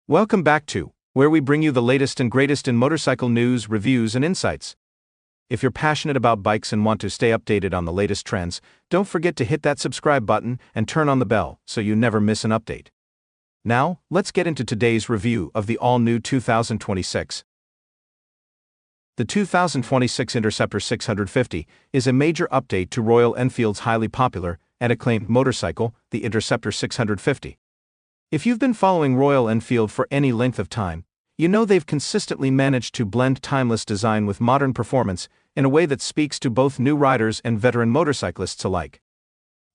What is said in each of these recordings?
Welcome back to where we bring you the latest and greatest in motorcycle news, reviews, and insights. If you're passionate about bikes and want to stay updated on the latest trends, don't forget to hit that subscribe button and turn on the bell so you never miss an update. Now, let's get into today's review of the all-new 2026. The 2026 Interceptor 650 is a major update to Royal Enfield's highly popular and acclaimed motorcycle, the Interceptor 650. If you've been following Royal Enfield for any length of time, you know they've consistently managed to blend timeless design with modern performance in a way that speaks to both new riders and veteran motorcyclists alike.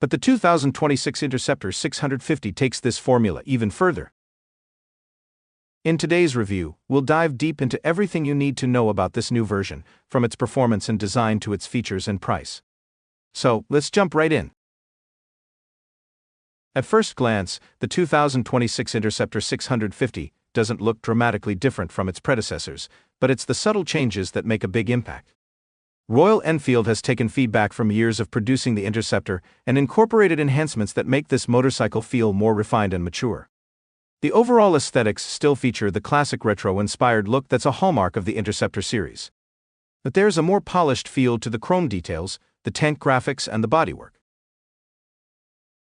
But the 2026 Interceptor 650 takes this formula even further. In today's review, we'll dive deep into everything you need to know about this new version, from its performance and design to its features and price. So, let's jump right in. At first glance, the 2026 Interceptor 650 doesn't look dramatically different from its predecessors, but it's the subtle changes that make a big impact. Royal Enfield has taken feedback from years of producing the Interceptor and incorporated enhancements that make this motorcycle feel more refined and mature. The overall aesthetics still feature the classic retro-inspired look that's a hallmark of the Interceptor series. But there's a more polished feel to the chrome details, the tank graphics, and the bodywork.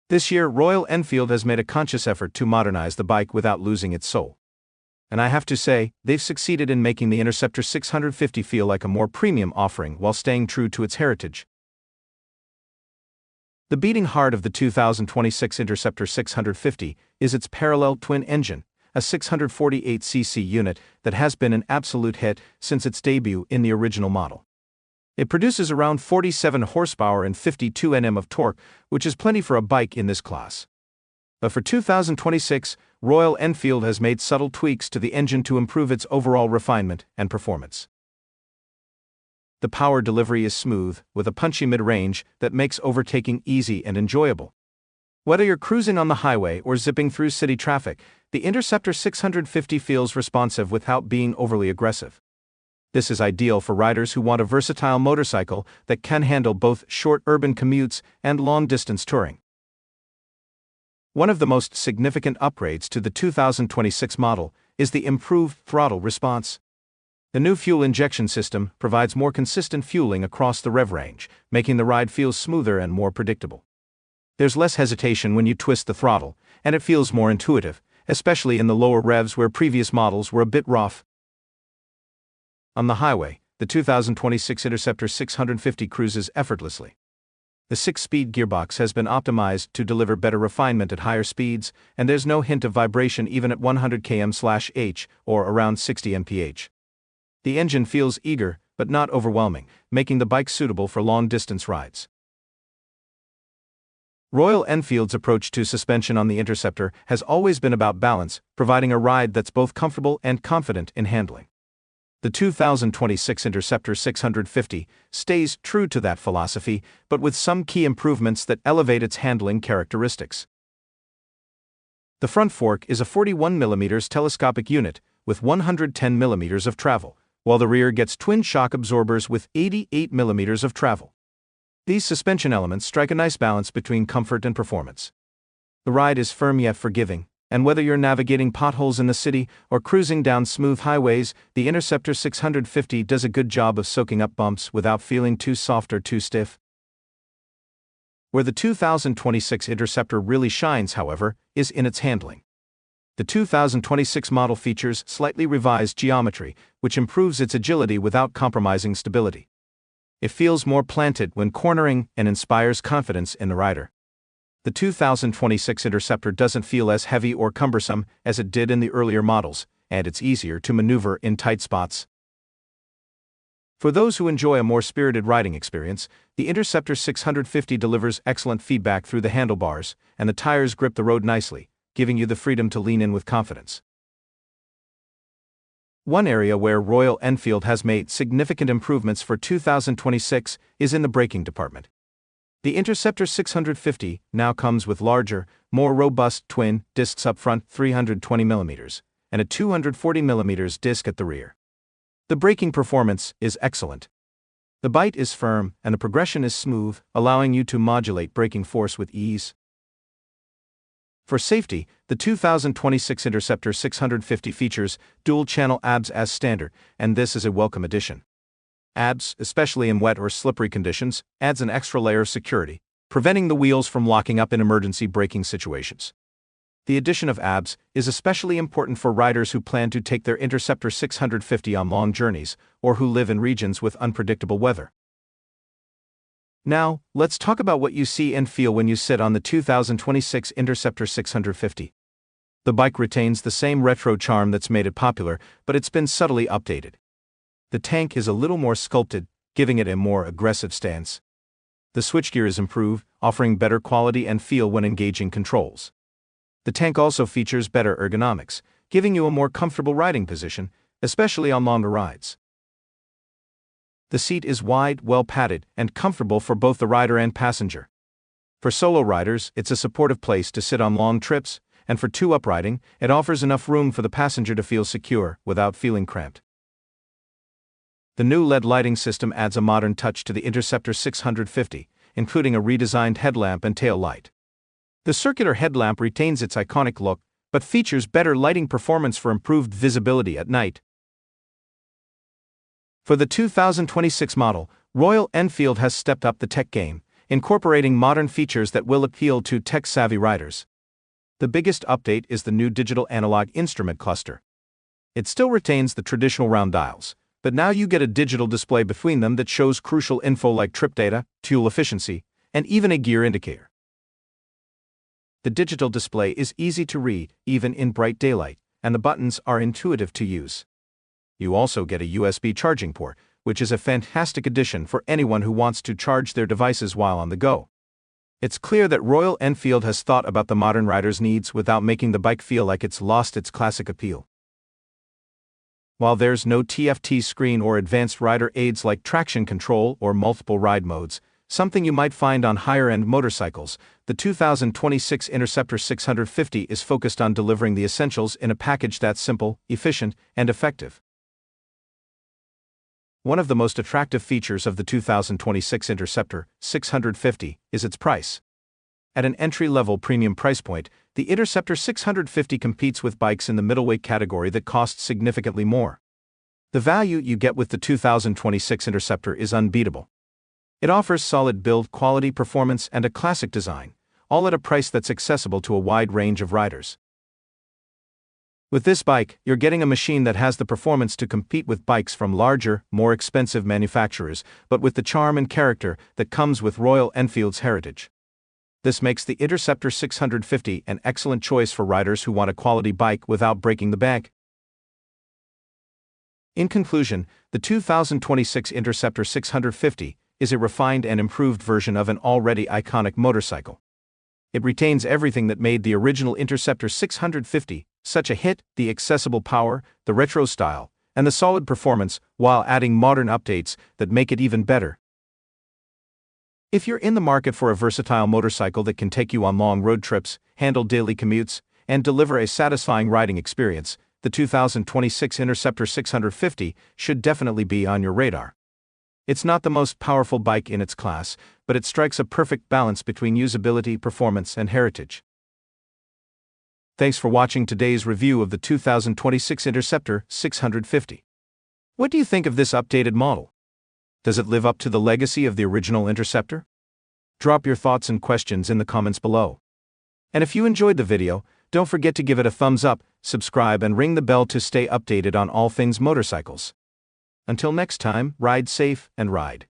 This year, Royal Enfield has made a conscious effort to modernize the bike without losing its soul. And I have to say, they've succeeded in making the Interceptor 650 feel like a more premium offering while staying true to its heritage. The beating heart of the 2026 Interceptor 650 is its parallel twin engine, a 648cc unit that has been an absolute hit since its debut in the original model. It produces around 47 horsepower and 52 Nm of torque, which is plenty for a bike in this class. But for 2026, Royal Enfield has made subtle tweaks to the engine to improve its overall refinement and performance. The power delivery is smooth, with a punchy mid-range that makes overtaking easy and enjoyable. Whether you're cruising on the highway or zipping through city traffic, the Interceptor 650 feels responsive without being overly aggressive. This is ideal for riders who want a versatile motorcycle that can handle both short urban commutes and long-distance touring. One of the most significant upgrades to the 2026 model is the improved throttle response. The new fuel injection system provides more consistent fueling across the rev range, making the ride feel smoother and more predictable. There's less hesitation when you twist the throttle, and it feels more intuitive, especially in the lower revs where previous models were a bit rough. On the highway, the 2026 Interceptor 650 cruises effortlessly. The 6-speed gearbox has been optimized to deliver better refinement at higher speeds, and there's no hint of vibration even at 100 km/h or around 60 mph. The engine feels eager, but not overwhelming, making the bike suitable for long-distance rides. Royal Enfield's approach to suspension on the Interceptor has always been about balance, providing a ride that's both comfortable and confident in handling. The 2026 Interceptor 650 stays true to that philosophy, but with some key improvements that elevate its handling characteristics. The front fork is a 41mm telescopic unit with 110mm of travel, while the rear gets twin shock absorbers with 88mm of travel. These suspension elements strike a nice balance between comfort and performance. The ride is firm yet forgiving, and whether you're navigating potholes in the city or cruising down smooth highways, the Interceptor 650 does a good job of soaking up bumps without feeling too soft or too stiff. Where the 2026 Interceptor really shines, however, is in its handling. The 2026 model features slightly revised geometry, which improves its agility without compromising stability. It feels more planted when cornering and inspires confidence in the rider. The 2026 Interceptor doesn't feel as heavy or cumbersome as it did in the earlier models, and it's easier to maneuver in tight spots. For those who enjoy a more spirited riding experience, the Interceptor 650 delivers excellent feedback through the handlebars, and the tires grip the road nicely, giving you the freedom to lean in with confidence. One area where Royal Enfield has made significant improvements for 2026 is in the braking department. The Interceptor 650 now comes with larger, more robust twin discs up front, 320mm, and a 240mm disc at the rear. The braking performance is excellent. The bite is firm and the progression is smooth, allowing you to modulate braking force with ease. For safety, the 2026 Interceptor 650 features dual-channel ABS as standard, and this is a welcome addition. ABS, especially in wet or slippery conditions, adds an extra layer of security, preventing the wheels from locking up in emergency braking situations. The addition of ABS is especially important for riders who plan to take their Interceptor 650 on long journeys, or who live in regions with unpredictable weather. Now, let's talk about what you see and feel when you sit on the 2026 Interceptor 650. The bike retains the same retro charm that's made it popular, but it's been subtly updated. The tank is a little more sculpted, giving it a more aggressive stance. The switchgear is improved, offering better quality and feel when engaging controls. The tank also features better ergonomics, giving you a more comfortable riding position, especially on longer rides. The seat is wide, well-padded, and comfortable for both the rider and passenger. For solo riders, it's a supportive place to sit on long trips, and for two-up riding, it offers enough room for the passenger to feel secure without feeling cramped. The new LED lighting system adds a modern touch to the Interceptor 650, including a redesigned headlamp and tail light. The circular headlamp retains its iconic look, but features better lighting performance for improved visibility at night. For the 2026 model, Royal Enfield has stepped up the tech game, incorporating modern features that will appeal to tech-savvy riders. The biggest update is the new digital analog instrument cluster. It still retains the traditional round dials, but now you get a digital display between them that shows crucial info like trip data, fuel efficiency, and even a gear indicator. The digital display is easy to read, even in bright daylight, and the buttons are intuitive to use. You also get a USB charging port, which is a fantastic addition for anyone who wants to charge their devices while on the go. It's clear that Royal Enfield has thought about the modern rider's needs without making the bike feel like it's lost its classic appeal. While there's no TFT screen or advanced rider aids like traction control or multiple ride modes, something you might find on higher-end motorcycles, the 2026 Interceptor 650 is focused on delivering the essentials in a package that's simple, efficient, and effective. One of the most attractive features of the 2026 Interceptor 650 is its price. At an entry-level premium price point, the Interceptor 650 competes with bikes in the middleweight category that cost significantly more. The value you get with the 2026 Interceptor is unbeatable. It offers solid build quality, performance, and a classic design, all at a price that's accessible to a wide range of riders. With this bike, you're getting a machine that has the performance to compete with bikes from larger, more expensive manufacturers, but with the charm and character that comes with Royal Enfield's heritage. This makes the Interceptor 650 an excellent choice for riders who want a quality bike without breaking the bank. In conclusion, the 2026 Interceptor 650 is a refined and improved version of an already iconic motorcycle. It retains everything that made the original Interceptor 650 such a hit: the accessible power, the retro style, and the solid performance, while adding modern updates that make it even better. If you're in the market for a versatile motorcycle that can take you on long road trips, handle daily commutes, and deliver a satisfying riding experience, the 2026 Interceptor 650 should definitely be on your radar. It's not the most powerful bike in its class, but it strikes a perfect balance between usability, performance, and heritage. Thanks for watching today's review of the 2026 Interceptor 650. What do you think of this updated model? Does it live up to the legacy of the original Interceptor? Drop your thoughts and questions in the comments below. And if you enjoyed the video, don't forget to give it a thumbs up, subscribe, and ring the bell to stay updated on all things motorcycles. Until next time, ride safe and ride